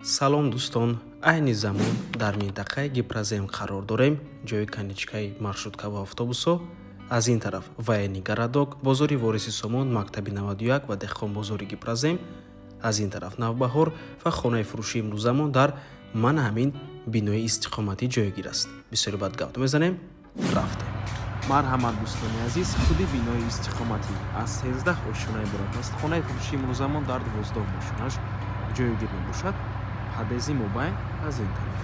салом дӯстон, айни замон дар минтақаи Гипразем қарор дорем, ҷои каничкаи маршрутка ва автобусҳо. Аз ин тараф Ваяни Гарадок, бозори Вориси Сомон, Мактаби 91 ва Деҳқонбозори Гипразем. Аз ин тараф Навбаҳор ва хонаи фурӯшии Имрӯзамон дар мана ҳамин бинои истиқоматӣ ҷойгир аст. Бисёри бад гап мезанем, рафтем. Марҳамат дӯстони азиз, худи бинои истиқоматӣ аз 13 ошуна иборат аст. Хонаи фурӯшии Имрӯзамон дар 12 ошунаш ҷойгир мебошад. ҳадези мобайн аз ин тараф.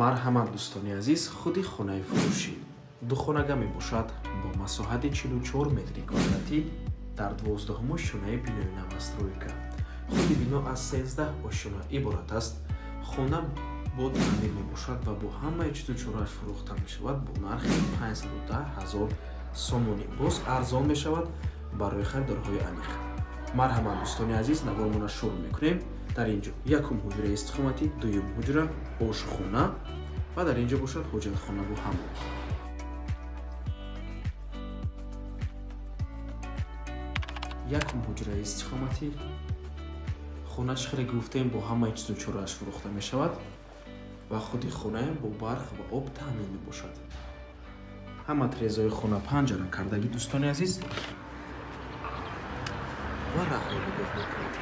марҳамат дӯстони азиз, худи хонаи фурӯшӣ духонага мебошад бо масоҳати 44 метри квадратӣ дар 12 ошунаи бинои навастройка. худи бино аз 13 ошуна иборат аст. хона бо таъмир мебошад ва бо ҳамаи 44аш фурӯхта мешавад бо нархи 510 000 сомонӣ. боз арзон мешавад барои харидорҳои амиқ. марҳамат дӯстони азиз, навормона шурӯъ мекунем. дар инҷо якум ҳуҷраи истиқоматӣ, дуюм ҳуҷра ошхона ва дар инҷо бошад ҳоҷатхона бо ҳамон. якум ҳуҷраи истиқоматӣ, хонааш хеле гуфтем бо ҳамаи 44аш фурӯхта мешавад ва худи хонаам бо барқ ва об таъмин мебошад. ҳама тирезаҳои хона панҷара кардагӣ дӯстони азиз ва раҳро нигоҳ мекунед.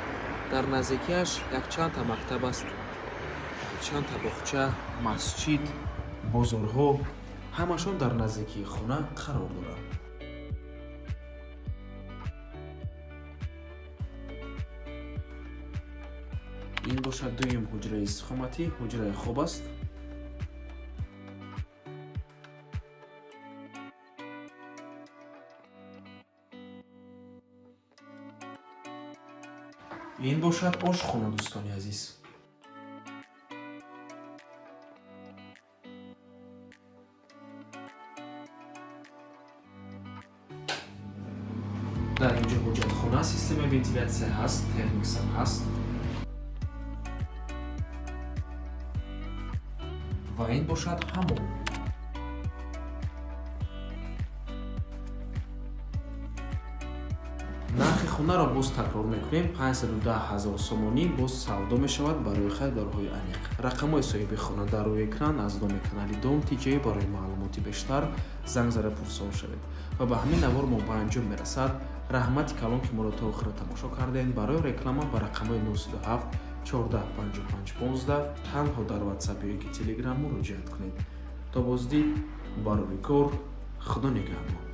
дар наздикиаш якчандта мактаб аст, чандта боғча, масҷид, бозорҳо ҳамашон дар наздикии хона қарор доранд. ин бошад дуюм ҳуҷраи истиқоматӣ, ҳуҷраи хоб аст. ин бошад ошхона дӯстони азиз. дар инҷо ҳоҷатхона, системаи вентилятсия ҳаст, термиксам ҳаст ва ин бошад ҳамон. нархи хонаро боз такрор мекунем. 510 000 сомонӣ боз савдо мешавад барои харидорҳои аниқ. рақамҳои соҳиби хона дар рӯи экран. аз номи канали Дом TJ барои маълумоти бештар занг зада пурсон шавед. ва ба ҳамин навор мо ба анҷом мерасад. раҳмати калон ки моро то охира тамошо кардем. барои реклама ба рақамҳои 037 14 55 15 танҳо дар WhatsApp ёки Telegram муроҷиат кунед. то боздид барори кор. худо нигаҳбон.